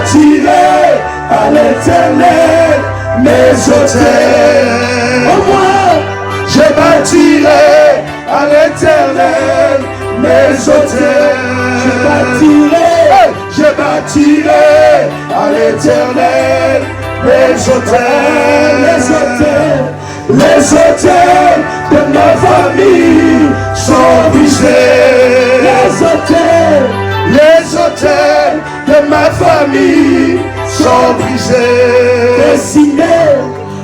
bâtirai à l'Éternel mes autels. Au moins, je bâtirai à l'Éternel mes autels. Je bâtirai à l'Éternel mes autels. Les autels de ma famille sont brisés. Les autels de ma famille sont brisés.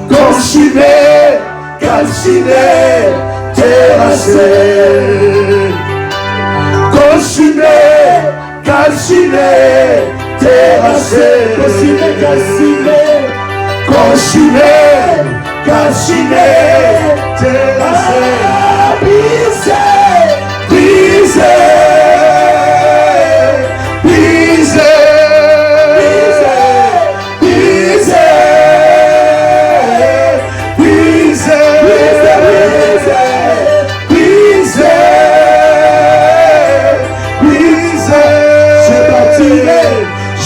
Consumés, calcinés, terrassés. Consumés, calcinés, terrassés. Consumés, calcinés, terrassés. Brisés.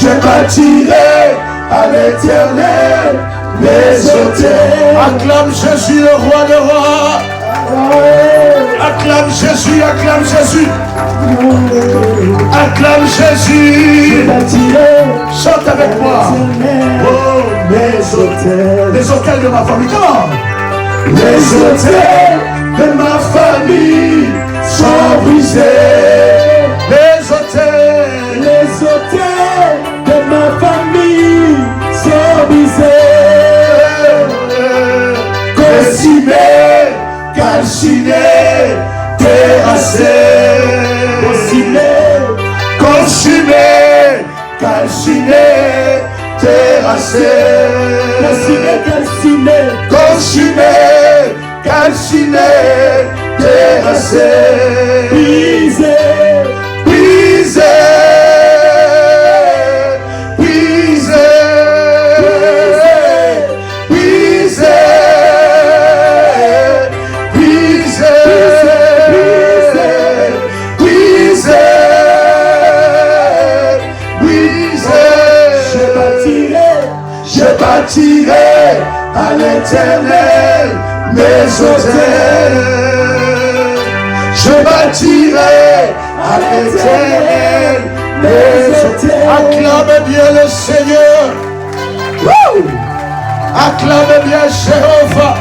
Je bâtirai à l'Éternel mes autels. Acclame Jésus, le roi des rois. Acclame Jésus, acclame Jésus. Acclame Jésus. Chante avec moi. Oh, mes autels. Les autels de ma famille. Comment? Les autels de ma famille sont brisés. Les autels de ma famille sont brisés. Consumés, calcinés, terrassés. Consumés, calcinés, terrassés. Consumés, calcinés, terrassés. Je bâtirai à l'Éternel mes autels. Je bâtirai à l'Éternel mes autels. Acclame bien le Seigneur. Acclame bien Jéhovah.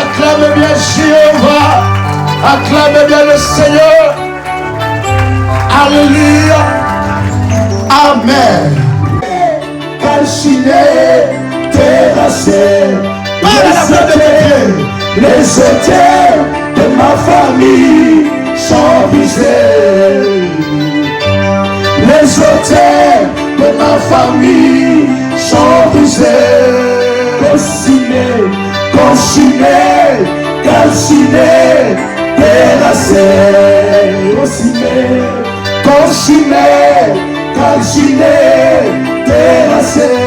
Acclame bien Jéhovah. Acclame bien le Seigneur. Alléluia. Amen. Calcinés, terrassés, les autels de ma famille sont brisés. Les autels de ma famille sont brisés. Consumés, calcinés, terrassés. Consumés, calcinés, terrassés.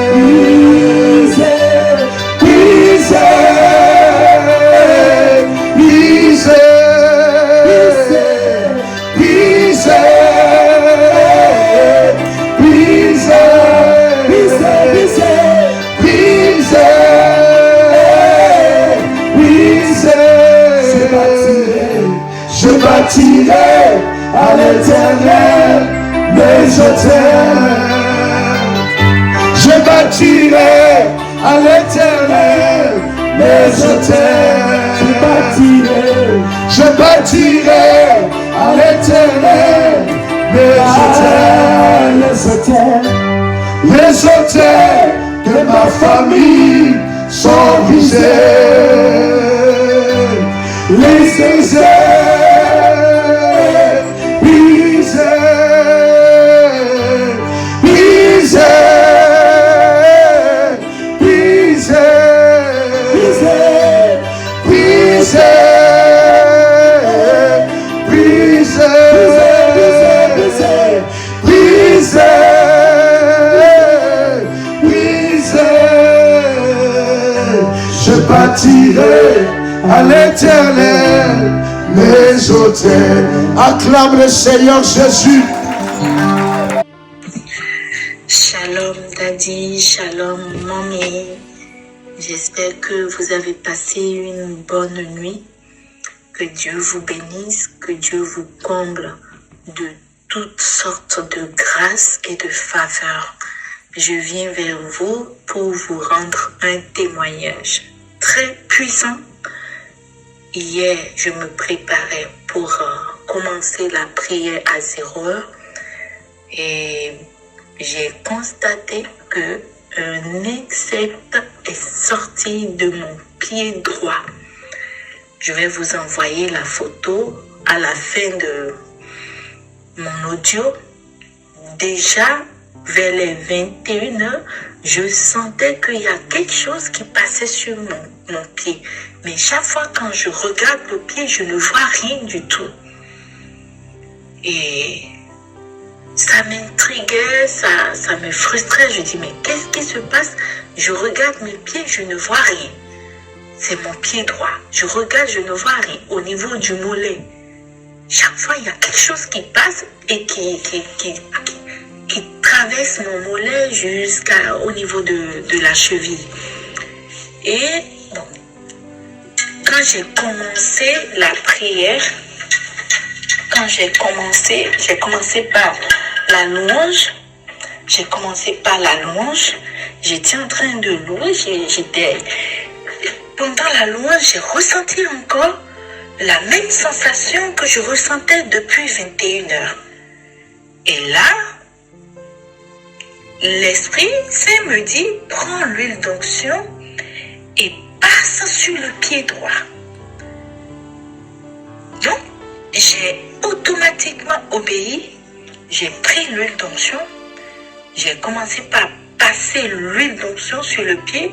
Je bâtirai à l'Éternel mes autels. Je bâtirai à l'Éternel mes autels. Je bâtirai à l'Éternel mes autels. Les autels de ma famille sont brisés. Les autels Je bâtirai à l'Éternel mes autels. Acclame le Seigneur Jésus. Shalom. Daddy, shalom, mamie. J'espère que vous avez passé une bonne nuit. Que Dieu vous bénisse, que Dieu vous comble de toutes sortes de grâces et de faveurs. Je viens vers vous pour vous rendre un témoignage très puissant. Hier, je me préparais pour commencer la prière à 0 heure et j'ai constaté que un insecte est sorti de mon pied droit. Je vais vous envoyer la photo à la fin de mon audio. Déjà, vers les 21h, je sentais qu'il y a quelque chose qui passait sur mon pied. Mais chaque fois quand je regarde le pied, je ne vois rien du tout. Et ça m'intriguait, ça me frustrait. Je dis, mais qu'est-ce qui se passe? Je regarde mes pieds, je ne vois rien. C'est mon pied droit. Je regarde, je ne vois rien. Au niveau du mollet, chaque fois, il y a quelque chose qui passe et qui traverse mon mollet jusqu'au niveau de la cheville. Et bon, quand j'ai commencé la prière, j'ai commencé par la louange. J'étais en train de louer. Pendant la louange, j'ai ressenti encore la même sensation que je ressentais depuis 21h. Et là, l'Esprit Saint me dit, prends l'huile d'onction et passe sur le pied droit. Donc, j'ai automatiquement obéi. J'ai pris l'huile d'onction. J'ai commencé par passer l'huile d'onction sur le pied.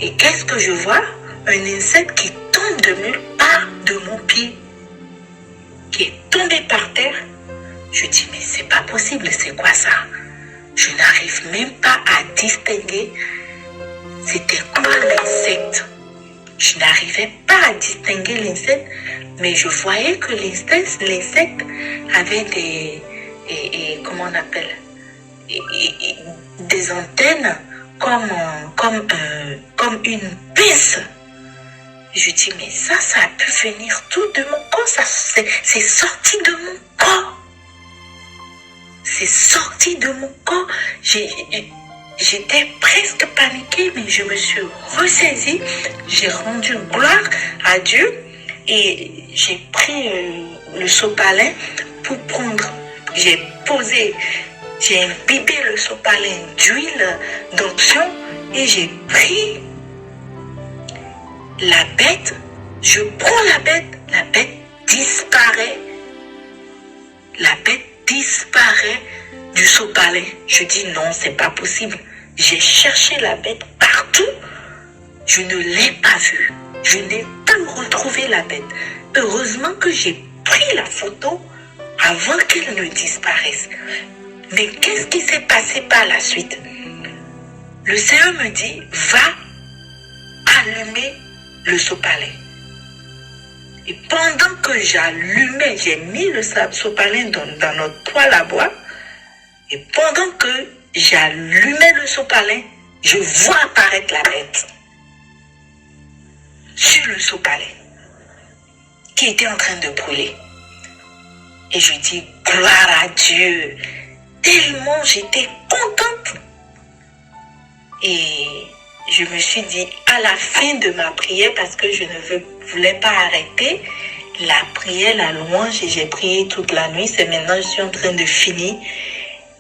Et qu'est-ce que je vois? Un insecte qui tombe de nulle part de mon pied, qui est tombé par terre. Je dis, mais c'est pas possible, c'est quoi ça? Je n'arrive même pas à distinguer c'était quoi l'insecte. Je n'arrivais pas à distinguer l'insecte, mais je voyais que l'insecte avait comment on appelle, des antennes comme une pince. Je dis, mais ça a pu venir tout de mon corps, c'est sorti de mon corps. C'est sorti de mon corps. J'étais presque paniquée, mais je me suis ressaisie. J'ai rendu gloire à Dieu et j'ai pris le sopalin pour prendre. J'ai imbibé le sopalin d'huile d'onction et j'ai pris la bête. Je prends la bête disparaît. La bête disparaît du sopalin. Je dis non, c'est pas possible. J'ai cherché la bête partout. Je ne l'ai pas vue. Je n'ai pas retrouvé la bête. Heureusement que j'ai pris la photo avant qu'elle ne disparaisse. Mais qu'est-ce qui s'est passé par la suite? Le Seigneur me dit, va allumer le sopalin. Et pendant que j'allumais, j'ai mis le sopalin dans notre poêle à bois. Et pendant que j'allumais le sopalin, je vois apparaître la bête sur le sopalin qui était en train de brûler. Et je dis, gloire à Dieu. Tellement j'étais contente. Et je me suis dit, à la fin de ma prière, parce que je ne voulais pas arrêter la prière, la louange, et j'ai prié toute la nuit. C'est maintenant, je suis en train de finir.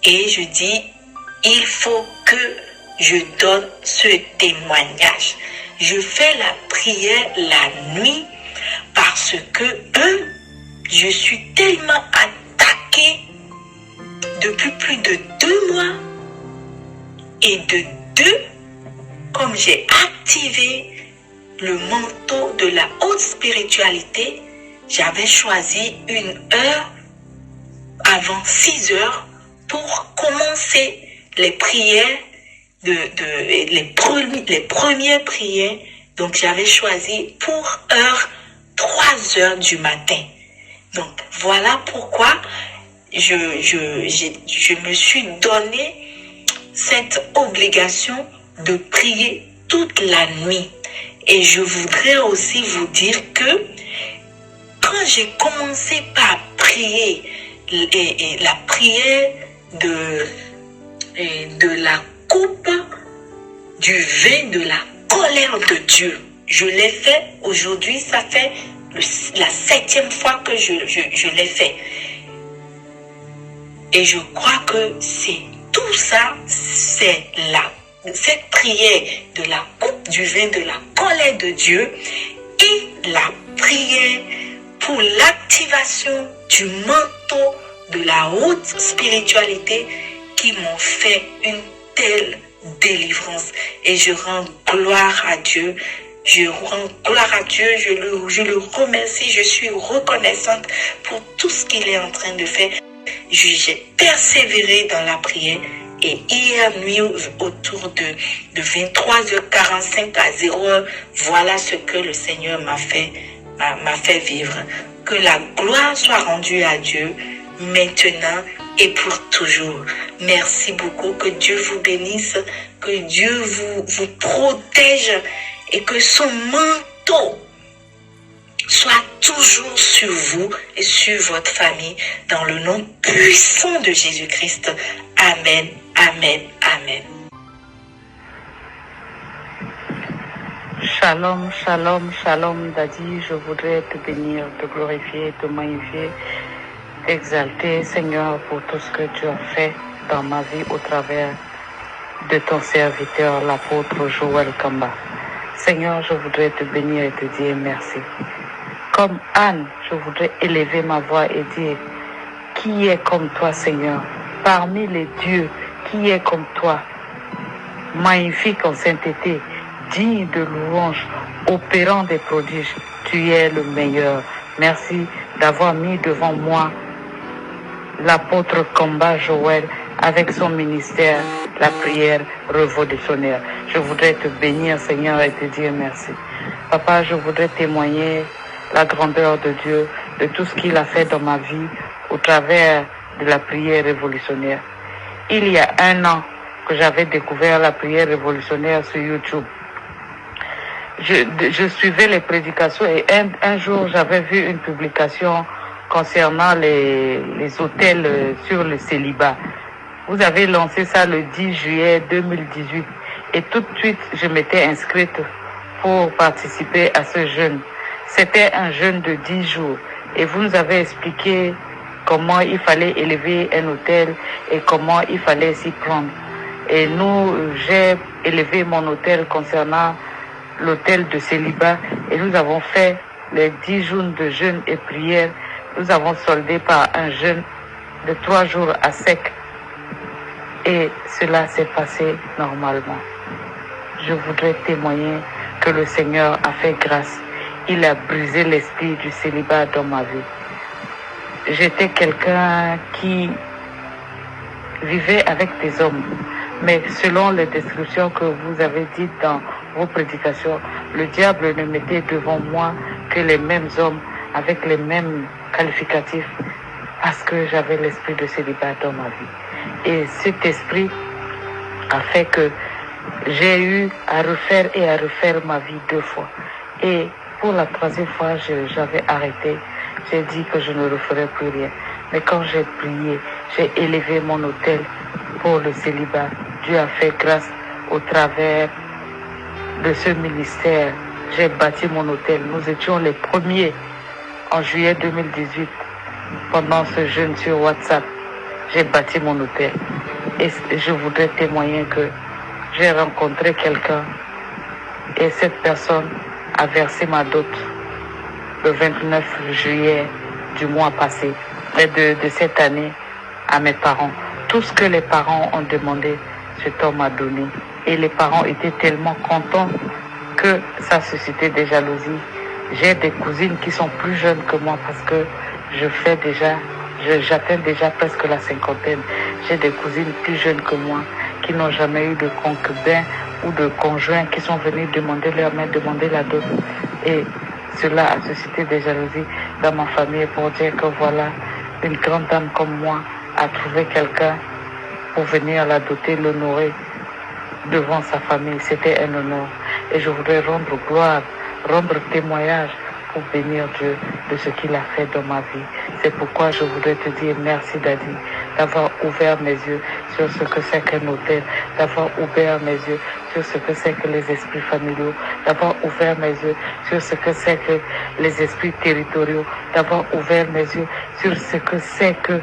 Et je dis, il faut que je donne ce témoignage. Je fais la prière la nuit parce que, je suis tellement attaquée depuis plus de 2 mois. Et de 2, comme j'ai activé le manteau de la haute spiritualité, j'avais choisi une heure avant 6 heures pour commencer les prières, les premières prières. Donc j'avais choisi pour 3 heures du matin. Donc voilà pourquoi je me suis donné cette obligation de prier toute la nuit. Et je voudrais aussi vous dire que quand j'ai commencé par prier la prière de la coupe du vin de la colère de Dieu, je l'ai fait aujourd'hui, ça fait la 7e fois que je l'ai fait. Et je crois que c'est tout ça, c'est cette prière de la coupe du vin de la colère de Dieu et la prière pour l'activation du manteau de la haute spiritualité qui m'ont fait une telle délivrance. Et je rends gloire à Dieu. Je rends gloire à Dieu, je le remercie, je suis reconnaissante pour tout ce qu'il est en train de faire. J'ai persévéré dans la prière et hier nuit autour de 23h45 à 0h, voilà ce que le Seigneur m'a fait vivre. Que la gloire soit rendue à Dieu maintenant et pour toujours. Merci beaucoup, que Dieu vous bénisse, que Dieu vous protège et que son manteau soit toujours sur vous et sur votre famille, dans le nom puissant de Jésus-Christ. Amen, amen, amen. Shalom, shalom, shalom, Daddy. Je voudrais te bénir, te glorifier, te magnifier, t'exalter, Seigneur, pour tout ce que tu as fait dans ma vie au travers de ton serviteur, l'apôtre Joël Kamba. Seigneur, je voudrais te bénir et te dire merci. Comme Anne, je voudrais élever ma voix et dire, qui est comme toi, Seigneur? Parmi les dieux, qui est comme toi? Magnifique en sainteté, digne de louange, opérant des prodiges, tu es le meilleur. Merci d'avoir mis devant moi l'apôtre Kamba Joël avec son ministère, la prière révolutionnaire. Je voudrais te bénir, Seigneur, et te dire merci. Papa, je voudrais témoigner la grandeur de Dieu, de tout ce qu'il a fait dans ma vie au travers de la prière révolutionnaire. Il y a 1 an que j'avais découvert la prière révolutionnaire sur YouTube. Je suivais les prédications et un jour j'avais vu une publication concernant les hôtels sur le célibat. Vous avez lancé ça le 10 juillet 2018 et tout de suite je m'étais inscrite pour participer à ce jeûne. C'était un jeûne de 10 jours et vous nous avez expliqué comment il fallait élever un hôtel et comment il fallait s'y prendre. Et j'ai élevé mon hôtel concernant l'hôtel de célibat et nous avons fait les 10 jours de jeûne et prière. Nous avons soldé par un jeûne de 3 jours à sec. Et cela s'est passé normalement. Je voudrais témoigner que le Seigneur a fait grâce. Il a brisé l'esprit du célibat dans ma vie. J'étais quelqu'un qui vivait avec des hommes. Mais selon les descriptions que vous avez dites dans vos prédications, le diable ne mettait devant moi que les mêmes hommes avec les mêmes qualificatifs parce que j'avais l'esprit de célibat dans ma vie. Et cet esprit a fait que j'ai eu à refaire ma vie 2 fois. Et pour la 3e fois, j'avais arrêté. J'ai dit que je ne referais plus rien. Mais quand j'ai prié, j'ai élevé mon hôtel pour le célibat. Dieu a fait grâce au travers de ce ministère. J'ai bâti mon hôtel. Nous étions les premiers en juillet 2018 pendant ce jeûne sur WhatsApp. J'ai bâti mon hôtel. Et je voudrais témoigner que j'ai rencontré quelqu'un et cette personne a versé ma dot le 29 juillet du mois passé et de cette année à mes parents. Tout ce que les parents ont demandé, cet homme a donné. Et les parents étaient tellement contents que ça suscitait des jalousies. J'ai des cousines qui sont plus jeunes que moi parce que j'atteins déjà presque la 50aine. J'ai des cousines plus jeunes que moi qui n'ont jamais eu de concubin ou de conjoint qui sont venus demander leur main, demander la dot. Et cela a suscité des jalousies dans ma famille pour dire que voilà, une grande dame comme moi a trouvé quelqu'un pour venir la doter, l'honorer devant sa famille. C'était un honneur. Et je voudrais rendre gloire, rendre témoignage pour bénir Dieu de ce qu'il a fait dans ma vie. C'est pourquoi je voudrais te dire merci, Daddy, d'avoir ouvert mes yeux sur ce que c'est qu'un hôtel, d'avoir ouvert mes yeux sur ce que c'est que les esprits familiaux, d'avoir ouvert mes yeux sur ce que c'est que les esprits territoriaux, d'avoir ouvert mes yeux sur ce que c'est que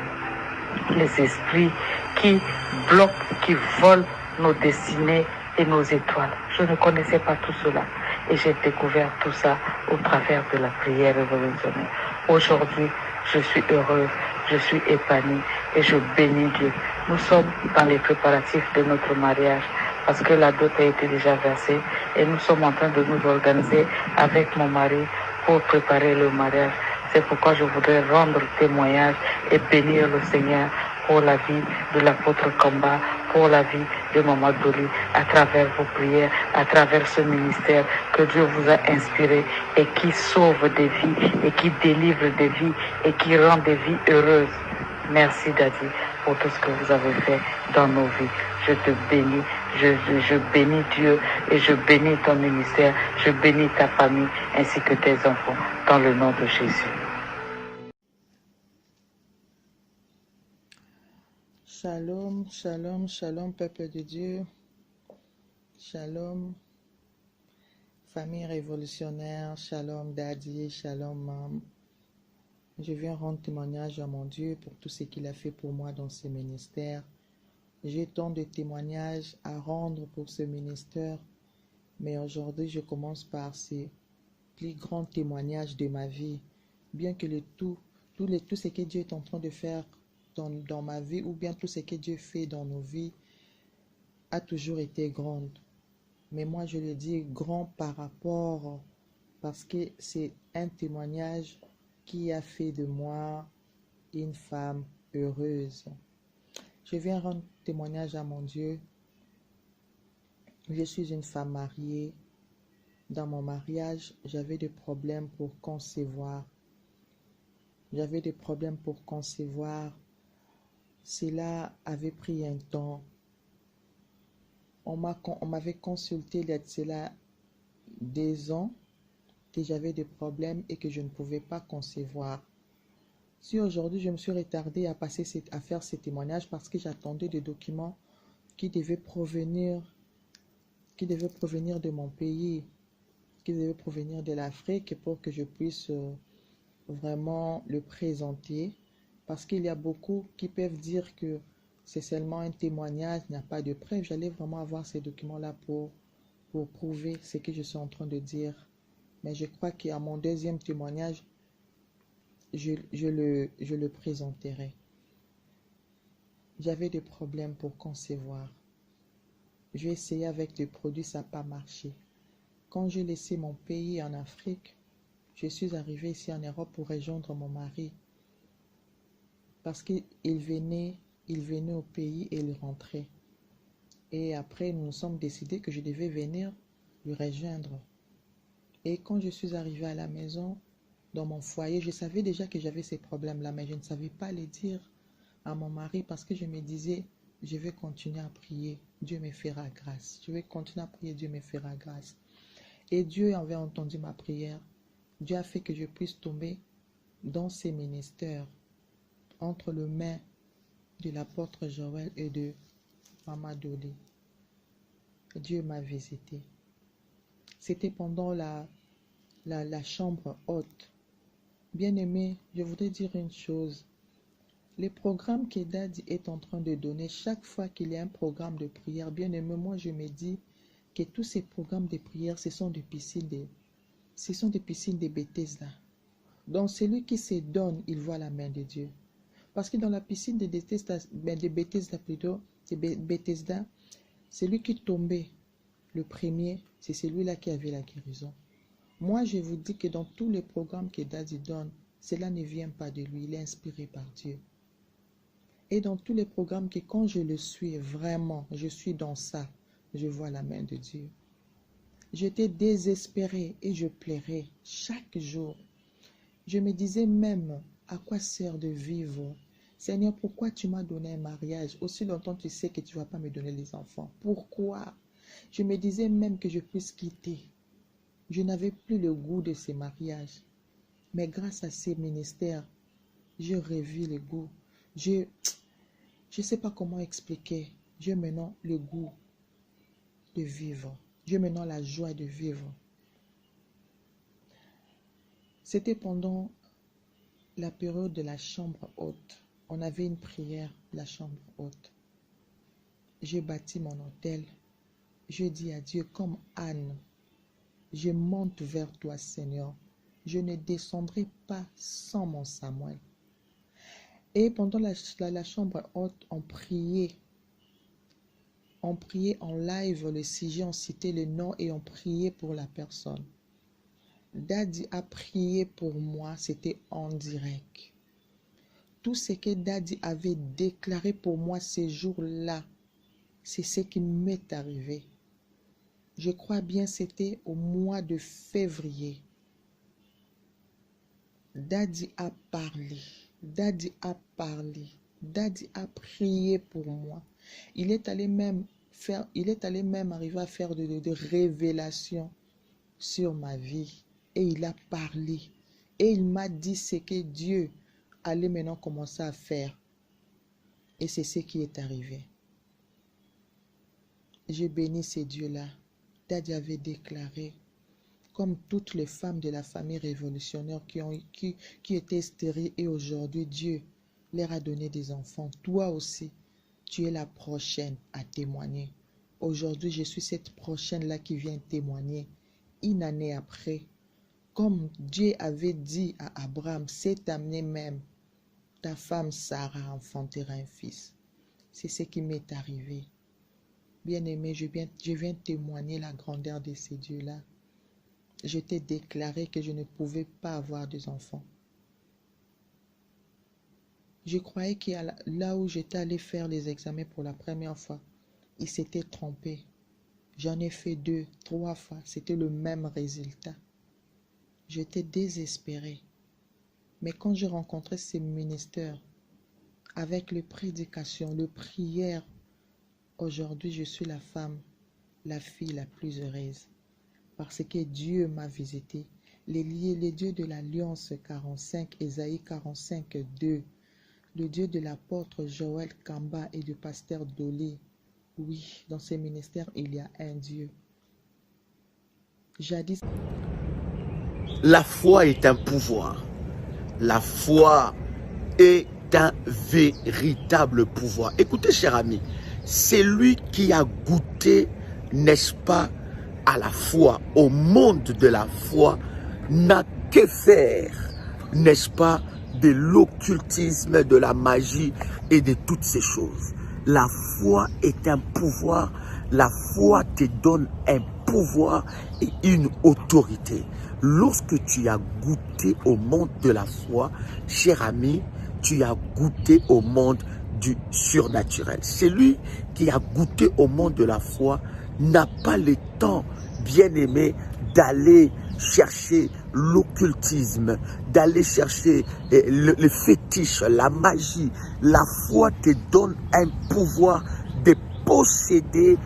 les esprits qui bloquent, qui volent nos destinées et nos étoiles. Je ne connaissais pas tout cela et j'ai découvert tout ça au travers de la prière révolutionnaire. Aujourd'hui, je suis heureuse, je suis épanouie et je bénis Dieu. Nous sommes dans les préparatifs de notre mariage parce que la dot a été déjà versée et nous sommes en train de nous organiser avec mon mari pour préparer le mariage. C'est pourquoi je voudrais rendre témoignage et bénir le Seigneur pour la vie de l'apôtre Kamba, pour la vie de Maman Dolly, à travers vos prières, à travers ce ministère que Dieu vous a inspiré et qui sauve des vies et qui délivre des vies et qui rend des vies heureuses. Merci Daddy pour tout ce que vous avez fait dans nos vies. Je te bénis, je bénis Dieu et je bénis ton ministère, je bénis ta famille ainsi que tes enfants dans le nom de Jésus. Shalom, shalom, shalom, peuple de Dieu. Shalom, famille révolutionnaire. Shalom, Daddy. Shalom, Mam. Je viens rendre témoignage à mon Dieu pour tout ce qu'il a fait pour moi dans ce ministère. J'ai tant de témoignages à rendre pour ce ministère, mais aujourd'hui, je commence par ces plus grands témoignages de ma vie. Bien que tout ce que Dieu est en train de faire dans ma vie, ou bien tout ce que Dieu fait dans nos vies, a toujours été grande. Mais moi, je le dis grand par rapport, parce que c'est un témoignage qui a fait de moi une femme heureuse. Je viens rendre témoignage à mon Dieu. Je suis une femme mariée. Dans mon mariage, j'avais des problèmes pour concevoir. J'avais des problèmes pour concevoir. Cela avait pris un temps. On m'avait consulté il y a de cela des ans que j'avais des problèmes et que je ne pouvais pas concevoir. Si aujourd'hui je me suis retardée à faire ces témoignages parce que j'attendais des documents qui devaient provenir de mon pays, qui devaient provenir de l'Afrique pour que je puisse vraiment le présenter. Parce qu'il y a beaucoup qui peuvent dire que c'est seulement un témoignage, il n'y a pas de preuve. J'allais vraiment avoir ces documents-là pour prouver ce que je suis en train de dire. Mais je crois qu'à mon deuxième témoignage, je le présenterai. J'avais des problèmes pour concevoir. J'ai essayé avec des produits, ça n'a pas marché. Quand j'ai laissé mon pays en Afrique, je suis arrivée ici en Europe pour rejoindre mon mari. Parce qu'il venait au pays et il rentrait. Et après, nous nous sommes décidés que je devais venir le rejoindre. Et quand je suis arrivée à la maison, dans mon foyer, je savais déjà que j'avais ces problèmes-là, mais je ne savais pas les dire à mon mari parce que je me disais, je vais continuer à prier, Dieu me fera grâce. Je vais continuer à prier, Dieu me fera grâce. Et Dieu avait entendu ma prière. Dieu a fait que je puisse tomber dans ces ministères, entre les mains de l'apôtre Joël et de Maman Dolly. Dieu m'a visité. C'était pendant la chambre haute. Bien-aimé, je voudrais dire une chose. Les programmes que Daddy est en train de donner, chaque fois qu'il y a un programme de prière, bien-aimé, moi je me dis que tous ces programmes de prière, ce sont des piscines de Bethesda. Donc celui qui se donne, il voit la main de Dieu. Parce que dans la piscine de Bethesda, celui qui tombait le premier, c'est celui-là qui avait la guérison. Moi, je vous dis que dans tous les programmes que Daddy donne, cela ne vient pas de lui, il est inspiré par Dieu. Et dans tous les programmes que quand je le suis vraiment, je suis dans ça, je vois la main de Dieu. J'étais désespérée et je pleurais chaque jour. Je me disais même, à quoi sert de vivre Seigneur, pourquoi tu m'as donné un mariage? Aussi longtemps tu sais que tu ne vas pas me donner les enfants. Pourquoi? Je me disais même que je puisse quitter. Je n'avais plus le goût de ces mariages. Mais grâce à ces ministères, je revis le goût. Je ne sais pas comment expliquer. J'ai maintenant le goût de vivre. J'ai maintenant la joie de vivre. C'était pendant la période de la chambre haute. On avait une prière de la chambre haute. J'ai bâti mon hôtel. Je dis à Dieu, comme Anne, je monte vers toi, Seigneur. Je ne descendrai pas sans mon Samuel. Et pendant la chambre haute, on priait. On priait en live le sujet, on citait le nom et on priait pour la personne. Daddy a prié pour moi, c'était en direct. Tout ce que Daddy avait déclaré pour moi ces jours-là, c'est ce qui m'est arrivé. Je crois bien c'était au mois de février. Daddy a parlé. Daddy a parlé. Daddy a prié pour moi. Il est allé même arriver à faire de révélations sur ma vie. Et il a parlé. Et il m'a dit ce que Dieu allait maintenant commencer à faire. Et c'est ce qui est arrivé. Je bénis ces dieux-là. Daddy avait déclaré, comme toutes les femmes de la famille révolutionnaire qui étaient stériles, et aujourd'hui Dieu leur a donné des enfants. Toi aussi, tu es la prochaine à témoigner. Aujourd'hui, je suis cette prochaine-là qui vient témoigner. Une année après, comme Dieu avait dit à Abraham, cette année même, ta femme Sarah enfantera un fils. C'est ce qui m'est arrivé. Bien-aimé, je viens témoigner la grandeur de ces dieux-là. Je t'ai déclaré que je ne pouvais pas avoir des enfants. Je croyais que là où j'étais allé faire les examens pour la première fois, il s'était trompé. J'en ai fait 2, 3 fois. C'était le même résultat. J'étais désespéré. Mais quand j'ai rencontré ces ministères, avec les prédications, les prières, aujourd'hui je suis la femme, la fille la plus heureuse. Parce que Dieu m'a visité. Les dieux de l'Alliance 45, Ésaïe 45, 2. Le Dieu de l'apôtre Joël Kamba et du pasteur Dolé. Oui, dans ces ministères, il y a un Dieu. Jadis. La foi est un pouvoir. La foi est un véritable pouvoir. Écoutez, cher ami, c'est lui qui a goûté, n'est-ce pas, à la foi, au monde de la foi, n'a que faire, n'est-ce pas, de l'occultisme, de la magie et de toutes ces choses. La foi est un pouvoir. La foi te donne un pouvoir et une autorité. Lorsque tu as goûté au monde de la foi, cher ami, tu as goûté au monde du surnaturel. Celui qui a goûté au monde de la foi n'a pas le temps, bien-aimé, d'aller chercher l'occultisme, d'aller chercher le fétiche, la magie. La foi te donne un pouvoir de posséder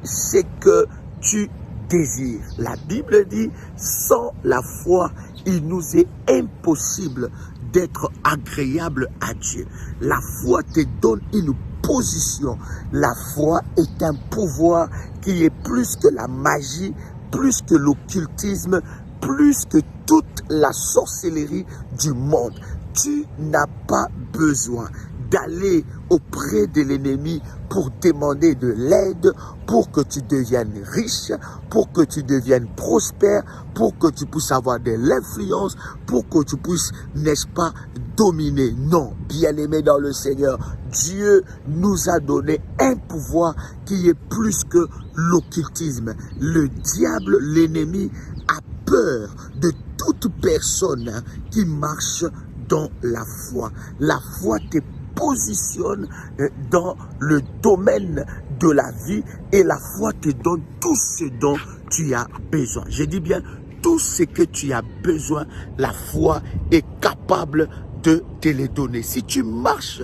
ce que tu désires. La Bible dit, sans la foi, il nous est impossible d'être agréable à Dieu. La foi te donne une position. La foi est un pouvoir qui est plus que la magie, plus que l'occultisme, plus que toute la sorcellerie du monde. Tu n'as pas besoin d'aller auprès de l'ennemi pour demander de l'aide, pour que tu deviennes riche, pour que tu deviennes prospère, pour que tu puisses avoir de l'influence, pour que tu puisses, n'est-ce pas, dominer. Non, bien-aimé dans le Seigneur, Dieu nous a donné un pouvoir qui est plus que l'occultisme. Le diable, l'ennemi, a peur de toute personne qui marche dans la foi. La foi te positionne dans le domaine de la vie et la foi te donne tout ce dont tu as besoin. Je dis bien tout ce que tu as besoin, la foi est capable de te les donner. Si tu marches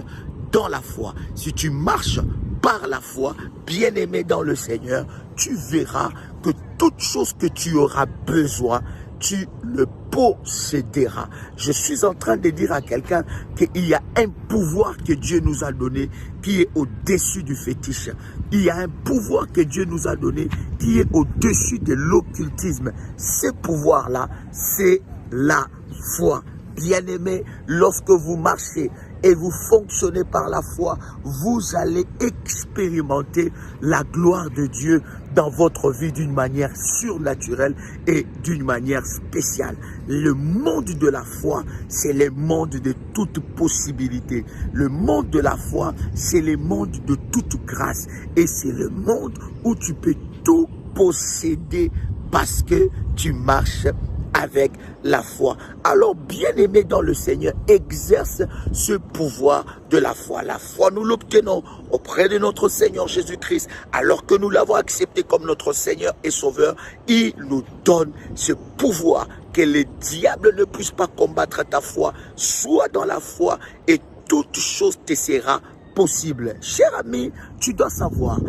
dans la foi, si tu marches par la foi, bien-aimé dans le Seigneur, tu verras que toute chose que tu auras besoin, tu le posséderas. Je suis en train de dire à quelqu'un qu'il y a un pouvoir que Dieu nous a donné qui est au-dessus du fétiche. Il y a un pouvoir que Dieu nous a donné qui est au-dessus de l'occultisme. Ce pouvoir-là, c'est la foi. Bien-aimé, lorsque vous marchez et vous fonctionnez par la foi, vous allez expérimenter la gloire de Dieu dans votre vie d'une manière surnaturelle et d'une manière spéciale. Le monde de la foi, c'est le monde de toute possibilité. Le monde de la foi, c'est le monde de toute grâce. Et c'est le monde où tu peux tout posséder parce que tu marches avec la foi. Alors, bien-aimé dans le Seigneur, exerce ce pouvoir de la foi. La foi, nous l'obtenons auprès de notre Seigneur Jésus-Christ. Alors que nous l'avons accepté comme notre Seigneur et Sauveur, il nous donne ce pouvoir que le diable ne puisse pas combattre ta foi. Sois dans la foi et toute chose te sera possible. Cher ami, tu dois savoir,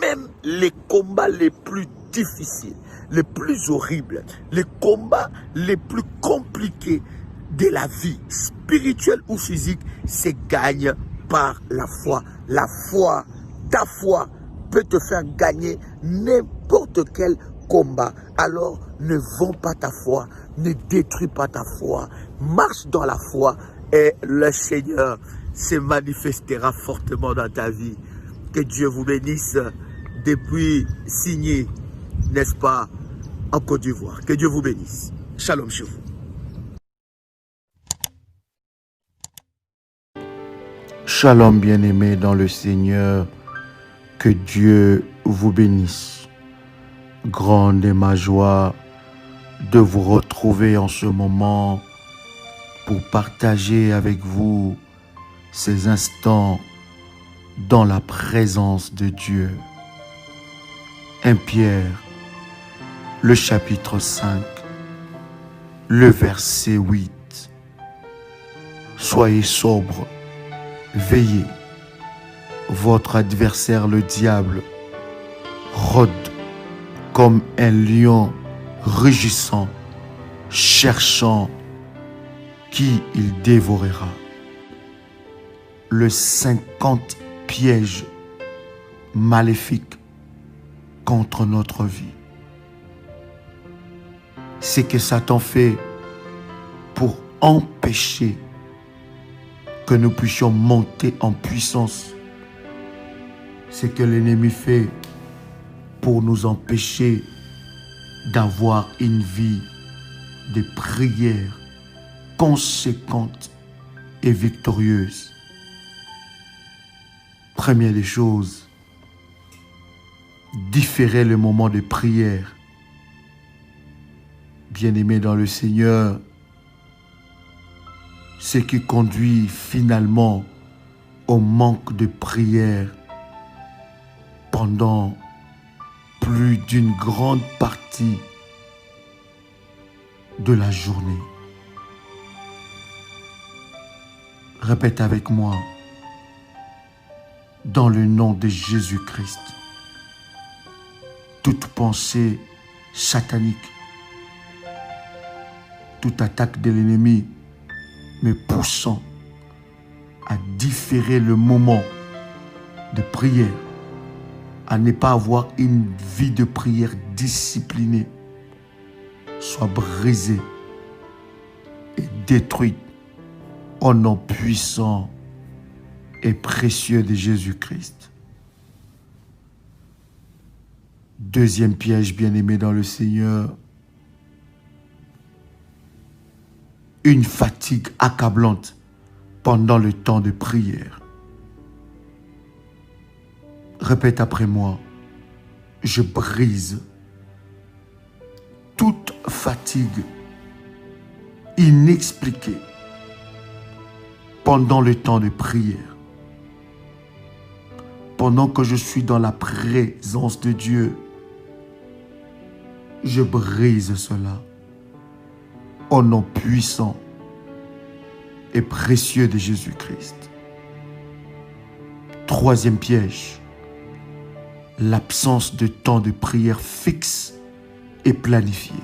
même les combats les plus difficiles, les plus horribles, les combats les plus compliqués de la vie, spirituelle ou physique, se gagnent par la foi. La foi, ta foi peut te faire gagner n'importe quel combat. Alors, ne vends pas ta foi, ne détruis pas ta foi. Marche dans la foi et le Seigneur se manifestera fortement dans ta vie. Que Dieu vous bénisse depuis Signé, n'est-ce pas, en Côte d'Ivoire. Que Dieu vous bénisse. Shalom chez vous. Shalom bien-aimés dans le Seigneur. Que Dieu vous bénisse. Grande est ma joie de vous retrouver en ce moment pour partager avec vous ces instants dans la présence de Dieu. 1 Pierre, le chapitre 5, le verset 8. Soyez sobres, veillez. Votre adversaire le diable rôde comme un lion rugissant, cherchant qui il dévorera. Le 50 pièges maléfiques contre notre vie. C'est que Satan fait pour empêcher que nous puissions monter en puissance. C'est que l'ennemi fait pour nous empêcher d'avoir une vie de prière conséquente et victorieuse. Première des choses, différer le moment de prière. Bien-aimé dans le Seigneur, ce qui conduit finalement au manque de prière pendant plus d'une grande partie de la journée. Répète avec moi. Dans le nom de Jésus-Christ, toute pensée satanique, toute attaque de l'ennemi me poussant à différer le moment de prière, à ne pas avoir une vie de prière disciplinée, soit brisée et détruite au nom puissant et précieux de Jésus-Christ. Deuxième piège, bien-aimé dans le Seigneur, une fatigue accablante pendant le temps de prière. Répète après moi, je brise toute fatigue inexpliquée pendant le temps de prière. Pendant que je suis dans la présence de Dieu, je brise cela au nom puissant et précieux de Jésus-Christ. Troisième piège, l'absence de temps de prière fixe et planifié.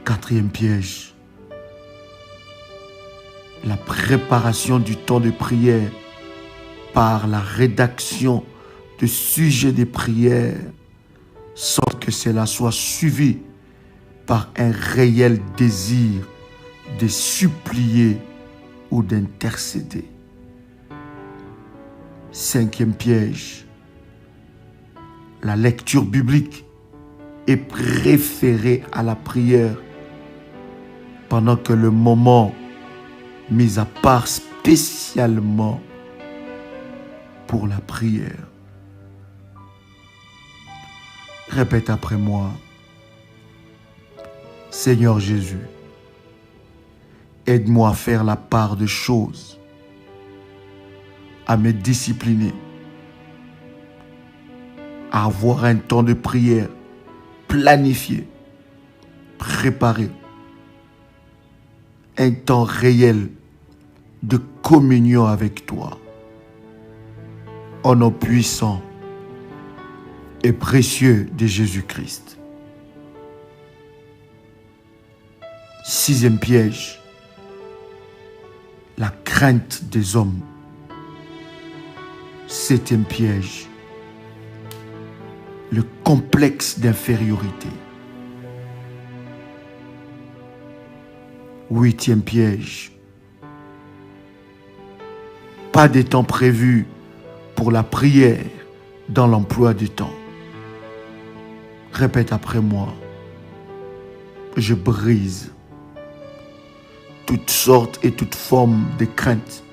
Quatrième piège, la préparation du temps de prière par la rédaction de sujets de prière sans que cela soit suivi par un réel désir de supplier ou d'intercéder. Cinquième piège, la lecture biblique est préférée à la prière pendant que le moment mis à part spécialement pour la prière. Répète après moi. Seigneur Jésus, aide-moi à faire la part des choses, à me discipliner, à avoir un temps de prière planifié, préparé, un temps réel de communion avec toi. Au nom puissant et précieux de Jésus-Christ. Sixième piège, la crainte des hommes. Septième piège, le complexe d'infériorité. Huitième piège, pas de temps prévu pour la prière dans l'emploi du temps. Répète après moi. Je brise toutes sortes et toutes formes de crainte,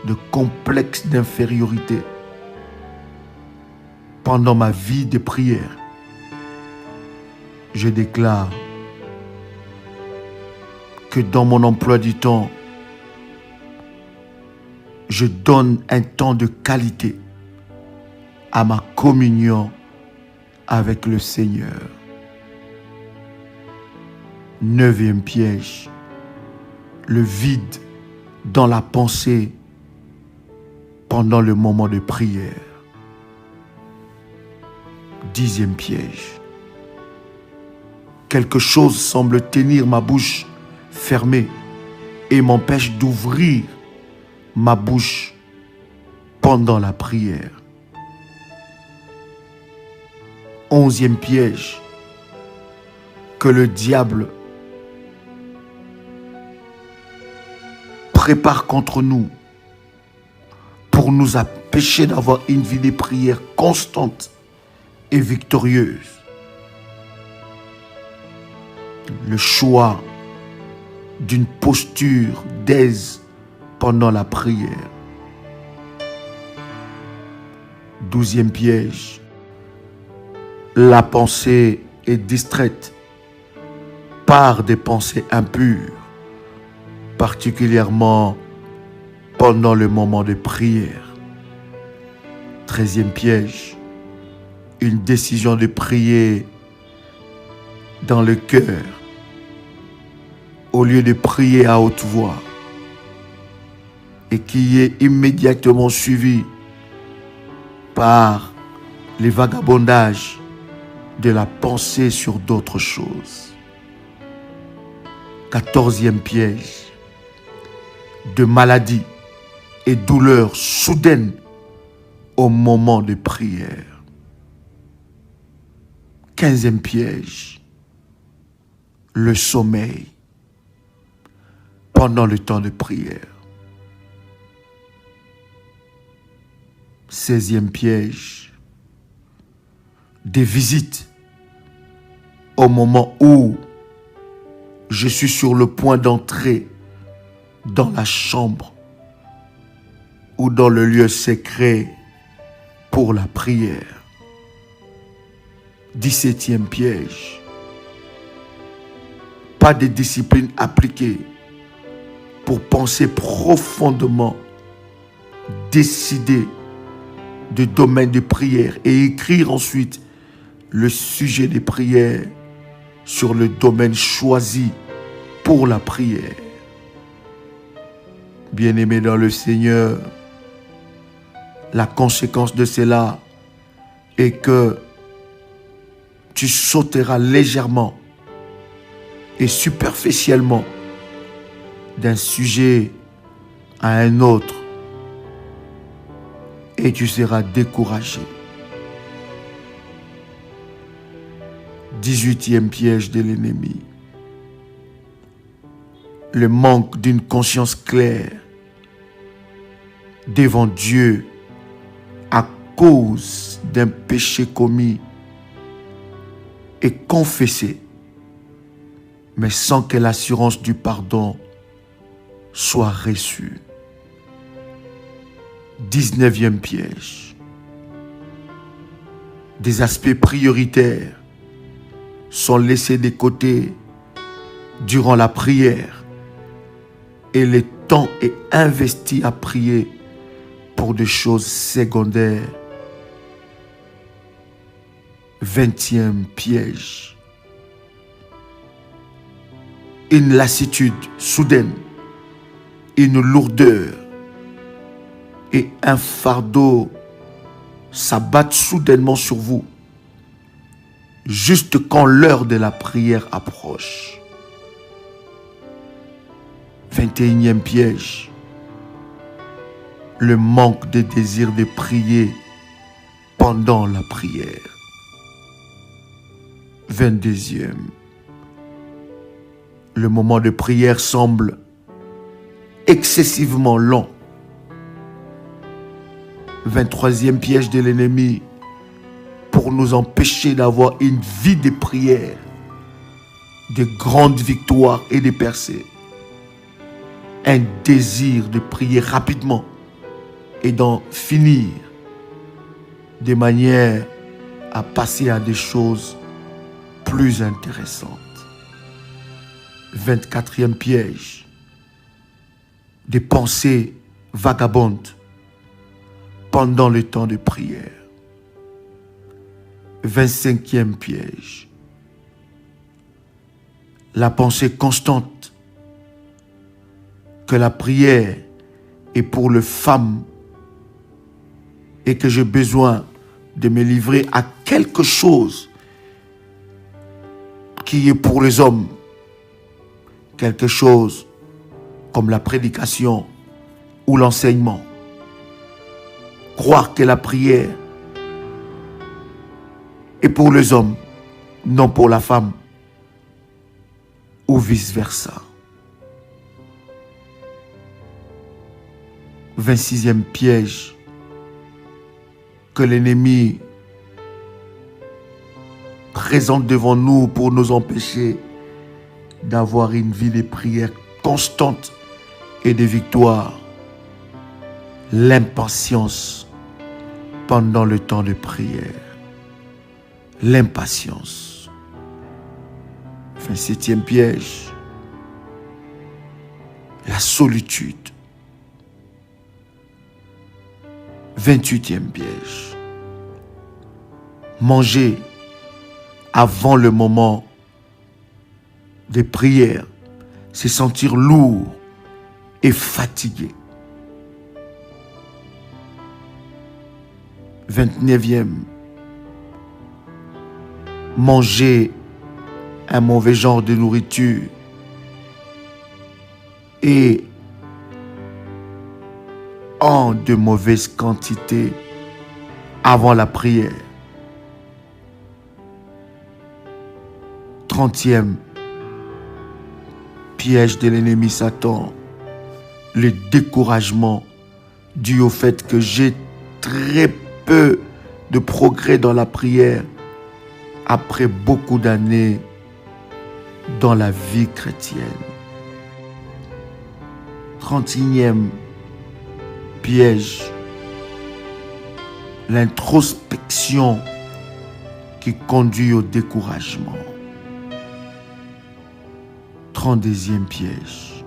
de complexe d'infériorité pendant ma vie de prière. Je déclare que dans mon emploi du temps, je donne un temps de qualité à ma communion avec le Seigneur. Neuvième piège, le vide dans la pensée pendant le moment de prière. Dixième piège, quelque chose semble tenir ma bouche fermée et m'empêche d'ouvrir ma bouche pendant la prière. Onzième piège, que le diable prépare contre nous pour nous empêcher d'avoir une vie de prière constante et victorieuse. Le choix d'une posture d'aise pendant la prière. Douzième piège, la pensée est distraite par des pensées impures, particulièrement pendant le moment de prière. Treizième piège, une décision de prier dans le cœur au lieu de prier à haute voix et qui est immédiatement suivi par les vagabondages de la pensée sur d'autres choses. Quatorzième piège, de maladies et douleurs soudaines au moment de prière. Quinzième piège, le sommeil pendant le temps de prière. 16e piège, des visites au moment où je suis sur le point d'entrer dans la chambre ou dans le lieu secret pour la prière. 17e piège, pas de discipline appliquée pour penser profondément, décider de domaine de prière et écrire ensuite le sujet des prières sur le domaine choisi pour la prière. Bien-aimé dans le Seigneur, la conséquence de cela est que tu sauteras légèrement et superficiellement d'un sujet à un autre et tu seras découragé. 18e piège de l'ennemi. Le manque d'une conscience claire devant Dieu à cause d'un péché commis et confessé, mais sans que l'assurance du pardon soit reçue. 19e piège. Des aspects prioritaires sont laissés de côté durant la prière et le temps est investi à prier pour des choses secondaires. 20e piège. Une lassitude soudaine, une lourdeur et un fardeau s'abattent soudainement sur vous, juste quand l'heure de la prière approche. 21e piège. Le manque de désir de prier pendant la prière. 22e. Le moment de prière semble excessivement long. 23e piège de l'ennemi pour nous empêcher d'avoir une vie de prière, de grandes victoires et de percées. Un désir de prier rapidement et d'en finir de manière à passer à des choses plus intéressantes. 24e piège. Des pensées vagabondes pendant le temps de prière. 25e piège. La pensée constante que la prière est pour les femmes et que j'ai besoin de me livrer à quelque chose qui est pour les hommes. Quelque chose comme la prédication ou l'enseignement. Croire que la prière est pour les hommes, non pour la femme, ou vice-versa. 26e piège que l'ennemi présente devant nous pour nous empêcher d'avoir une vie de prière constante et de victoire. L'impatience pendant le temps de prière. L'impatience. 27e piège. La solitude. 28e piège. Manger avant le moment de prière, se sentir lourd et fatigué. 29e. Manger un mauvais genre de nourriture et en de mauvaises quantités avant la prière. 30e. Piège de l'ennemi Satan, le découragement dû au fait que j'ai très peu de progrès dans la prière après beaucoup d'années dans la vie chrétienne. 31e piège, l'introspection qui conduit au découragement. 32e piège.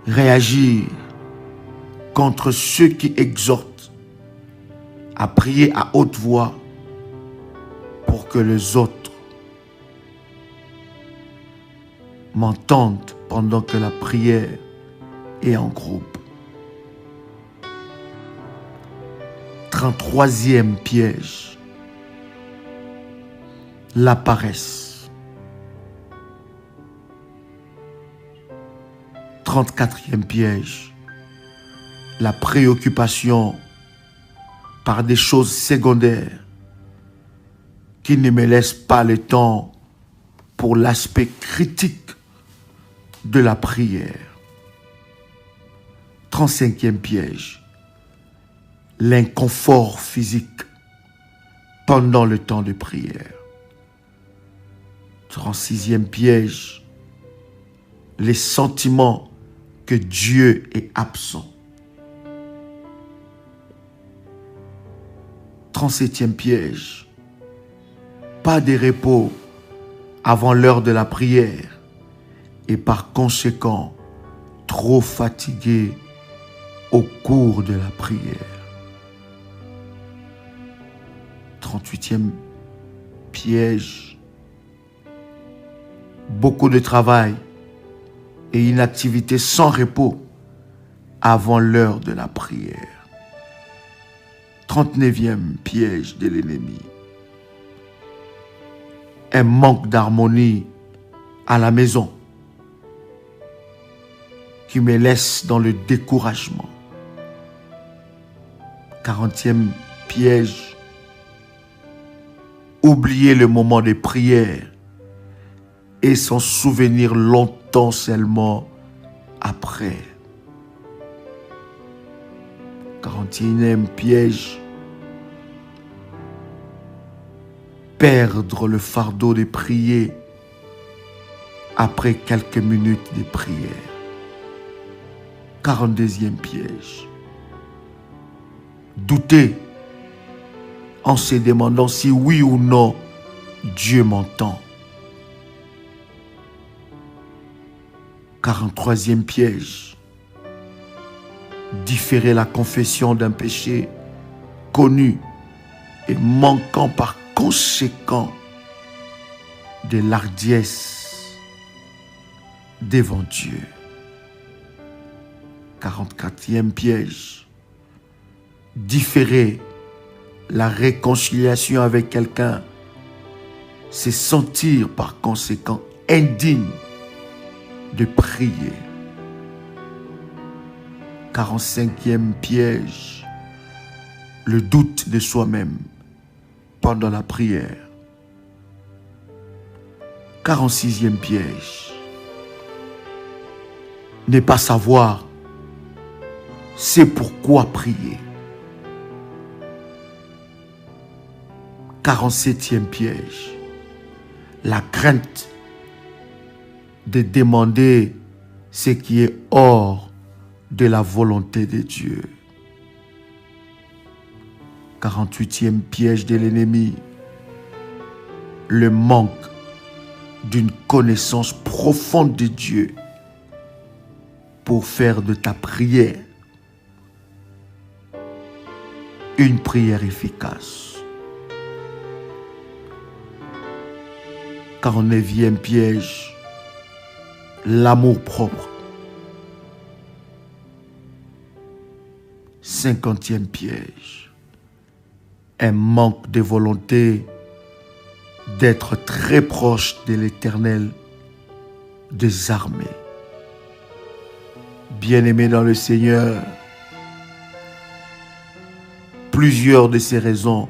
Réagir contre ceux qui exhortent à prier à haute voix pour que les autres m'entendent pendant que la prière est en groupe. 33e piège, la paresse. 34e piège, la préoccupation par des choses secondaires qui ne me laissent pas le temps pour l'aspect critique de la prière. 35e piège, l'inconfort physique pendant le temps de prière. 36e piège, les sentiments que Dieu est absent. 37e piège, pas de repos avant l'heure de la prière et par conséquent trop fatigué au cours de la prière. 38e piège, beaucoup de travail et une activité sans repos avant l'heure de la prière. 39e piège de l'ennemi, un manque d'harmonie à la maison qui me laisse dans le découragement. 40e piège, oublier le moment de prière et s'en souvenir longtemps seulement après. 41e piège, perdre le fardeau de prier après quelques minutes de prière. 42e piège, douter en se demandant si oui ou non Dieu m'entend. 43e piège, différer la confession d'un péché connu et manquant par conséquent de l'hardiesse devant Dieu. 44e piège, différer la réconciliation avec quelqu'un, c'est sentir par conséquent indigne de prier. 45e piège, le doute de soi-même pendant la prière. 46e piège, ne pas savoir c'est pourquoi prier. 47e piège, la crainte de demander ce qui est hors de la volonté de Dieu. 48e piège de l'ennemi, le manque d'une connaissance profonde de Dieu pour faire de ta prière une prière efficace. 49e piège, l'amour propre. 50e piège, un manque de volonté d'être très proche de l'Éternel des armées. Bien-aimé dans le Seigneur, plusieurs de ces raisons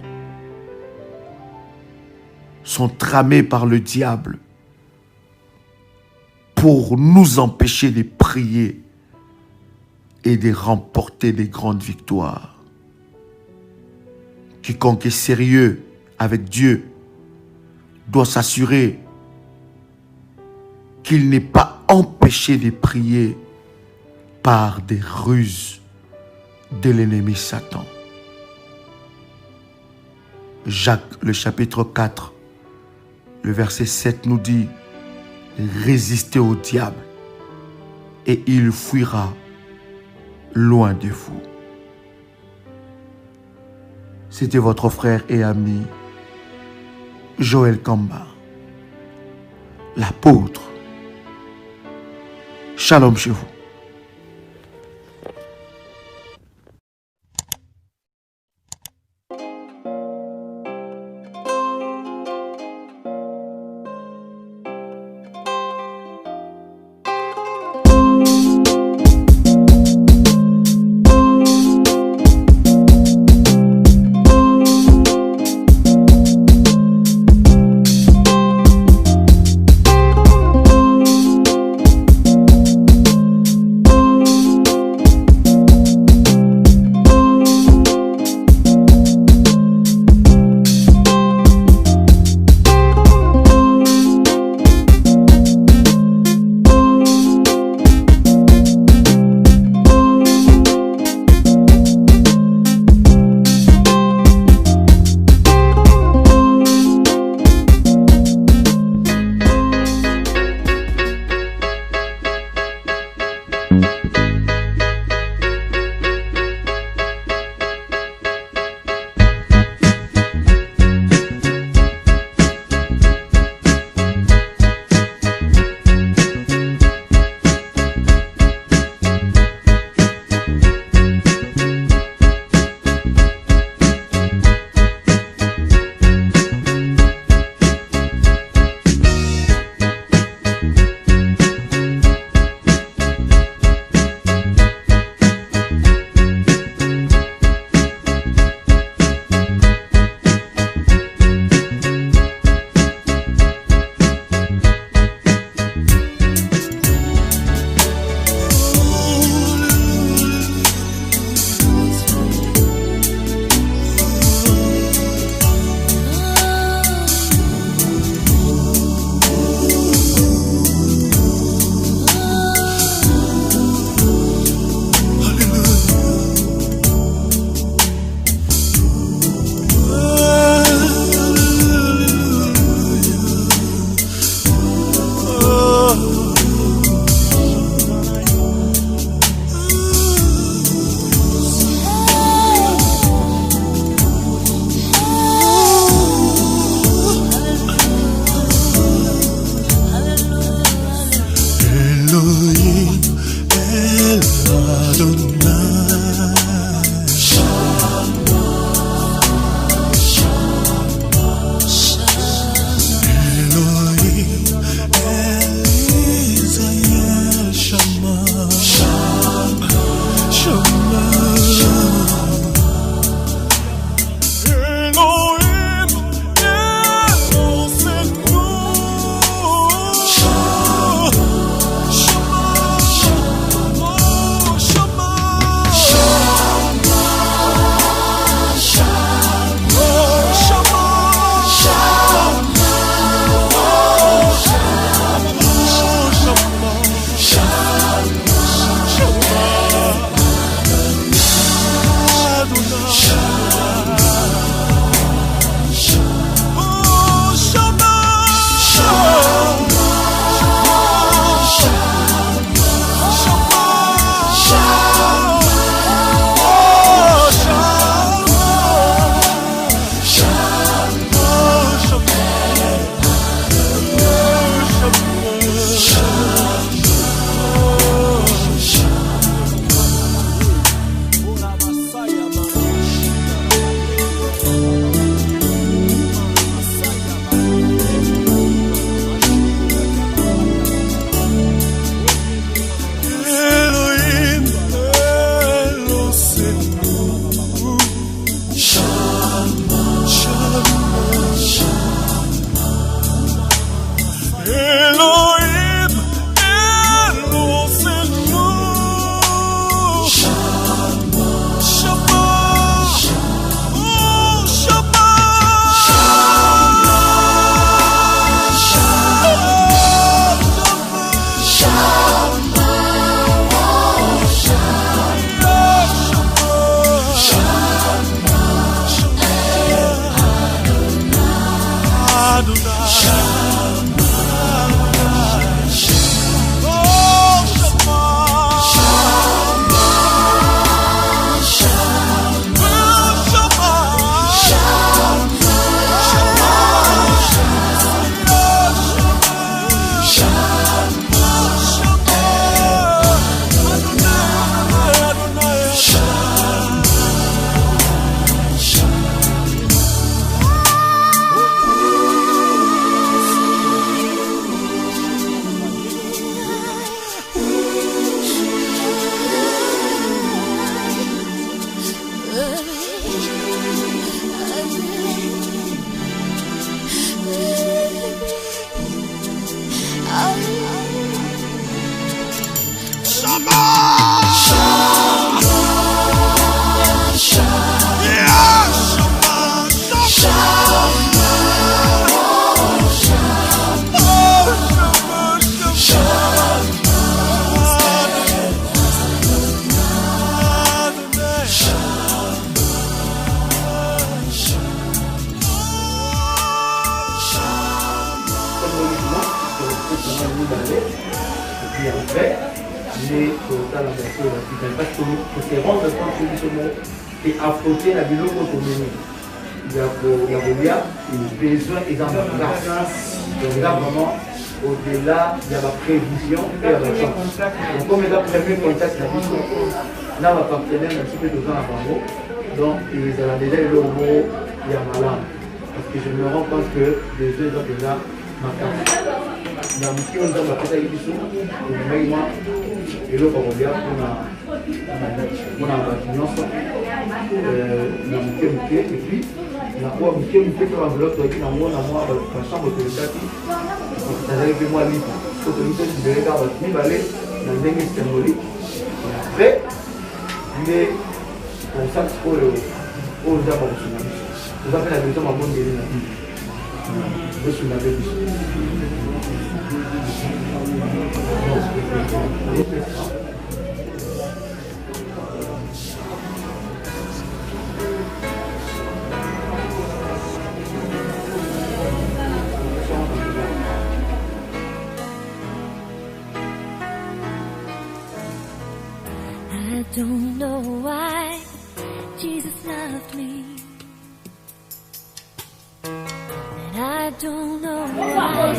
sont tramées par le diable pour nous empêcher de prier et de remporter des grandes victoires. Quiconque est sérieux avec Dieu doit s'assurer qu'il n'est pas empêché de prier par des ruses de l'ennemi Satan. Jacques, le chapitre 4, le verset 7 nous dit: résistez au diable et il fuira loin de vous. C'était votre frère et ami Joël Kamba, l'apôtre Shalom chez vous. Et après, j'ai total ambition parce que c'est rendre compte et affronter la vie autonomie. Il y a besoin d'exemple de grâce. Donc là, vraiment, au-delà, il y a la prévision et la chance. Donc, comme il y a le premier contact, là, on va partenaire un petit peu de temps avant vous. Donc, ils ont déjà le mot, il y a malin. Parce que je me rends compte que les deux ont déjà ma carte. Il y a un petit peu de temps, il y a des choses, et l'autre, on regarde, on a la finance, on a un petit peu, et puis, on a quoi, un petit peu qui va envelopper, on a la chambre de l'État, ça arrive que moi, libre. Il faut que nous puissions libérer car on va aller dans des lignes symboliques. Et après, il est comme ça pour le gens pour le vous avez la maison à bonne guérison. Vous sur la bébé. I don't know why Jesus loved me, and I don't know why.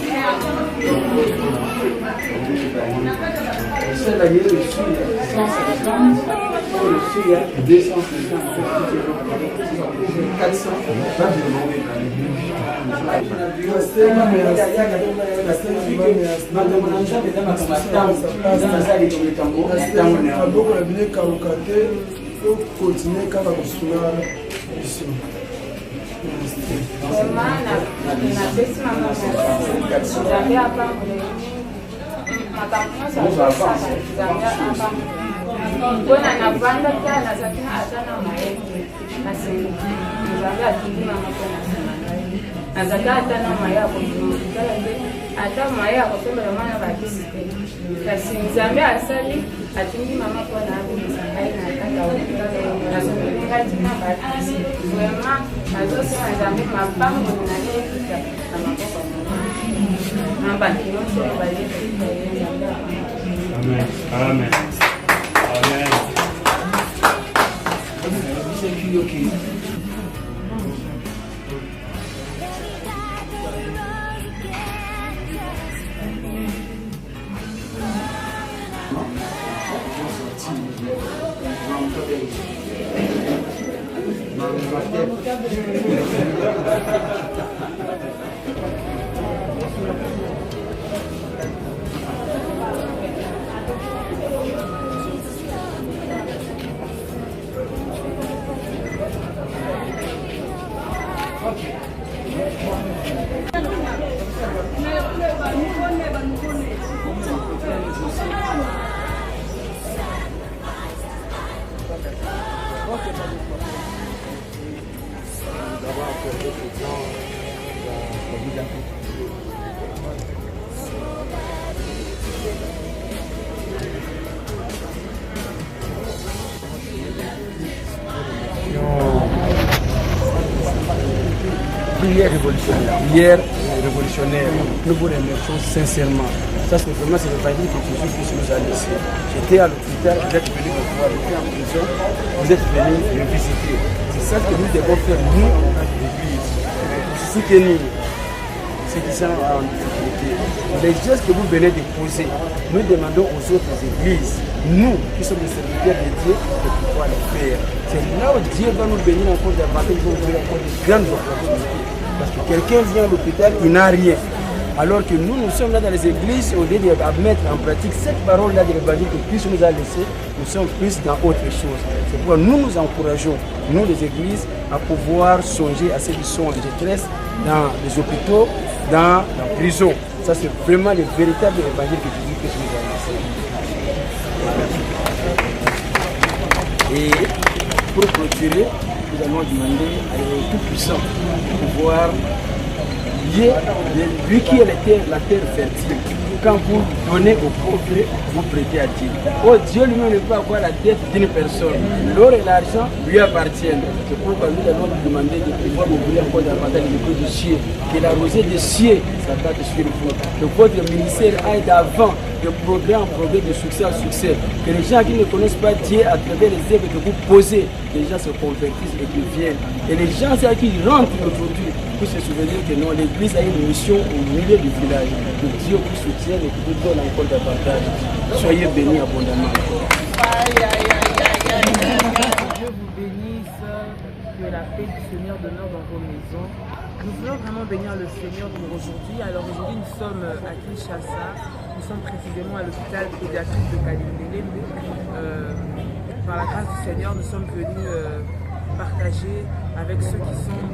Mbona navanda kia na zakina atana maeke nasema nzanga akili mama kwa na zaka atana maya kwa ata maya kwa sababu mama bakisi kasi nzambe asali atingi mama kwa na hapo msangai na kata na sababu ngati na bakisi wema azosema nzambe mapango na nefika na makoko mama kinyoso bali amen amen. Amen. Prière révolutionnaire. Prière révolutionnaire. Nous vous remercions sincèrement. Ça, c'est vraiment l'évangile que Jésus nous a laissé. J'étais à l'hôpital, vous êtes venu me voir, j'étais en prison, vous êtes venu me visiter. C'est ça que nous devons faire, nous, en tant qu'Église. Soutenir ceux qui sont en difficulté. Les gestes que vous venez de poser, nous demandons aux autres églises, nous qui sommes les serviteurs de Dieu, de pouvoir le faire. C'est là où Dieu va nous bénir encore davantage, il va nous donner encore de grandes opportunités. Parce que quelqu'un vient à l'hôpital, il n'a rien. Alors que nous sommes là dans les églises, au lieu de mettre en pratique cette parole-là de l'évangile que Christ nous a laissé, nous sommes plus dans autre chose. C'est pourquoi nous encourageons, nous les églises, à pouvoir songer à ceux qui sont en détresse dans les hôpitaux, dans la prison. Ça, c'est vraiment le véritable évangile que Jésus nous a laissé. Et pour clôturer, nous allons demander à tout-puissant de pouvoir lier lui qui est la terre fertile. Quand vous donnez aux pauvres, vous prêtez à Dieu. Oh, Dieu lui-même ne peut avoir la dette d'une personne. L'or et l'argent lui appartiennent. C'est pourquoi nous allons lui demander de pouvoir ouvrir encore davantage les micros du ciel. Que la rosée des cieux s'attaque sur vous. Que votre ministère aille d'avant de progrès en progrès, de succès en succès. Que les gens qui ne connaissent pas Dieu, à travers les œuvres que vous posez, les gens se convertissent et qu'ils viennent. Et les gens qui rentrent aujourd'hui, pour se souvenir que non, l'église a une mission au milieu du village. Que Dieu vous soutienne et vous donne encore davantage. Soyez bénis abondamment. Dieu vous bénisse, que la paix du Seigneur demeure dans vos maisons. Nous voulons vraiment bénir le Seigneur pour aujourd'hui. Alors aujourd'hui nous sommes à Kinshasa, nous sommes précisément à l'hôpital pédiatrique de Kalindele. Par la grâce du Seigneur, nous sommes venus partager avec ceux qui sont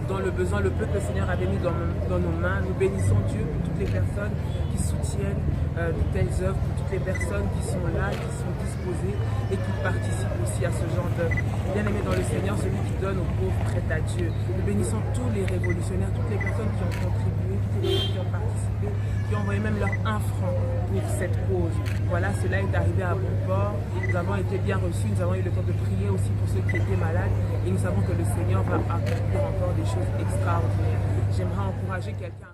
dans le besoin, le peu que le Seigneur avait mis dans nos mains. Nous bénissons Dieu pour toutes les personnes qui soutiennent de telles œuvres, pour toutes les personnes qui sont là, qui sont disposées et qui participent aussi à ce genre d'œuvre. Bien-aimé dans le Seigneur, celui qui donne aux pauvres prête à Dieu. Nous bénissons tous les révolutionnaires, toutes les personnes qui ont contribué, toutes les personnes qui ont participé, qui ont envoyé même leur 1 franc pour cette cause. Voilà, cela est arrivé à bon port. Nous avons été bien reçus, nous avons eu le temps de prier aussi pour ceux qui étaient malades et nous savons que le Seigneur va accomplir encore des choses extraordinaires. J'aimerais encourager quelqu'un.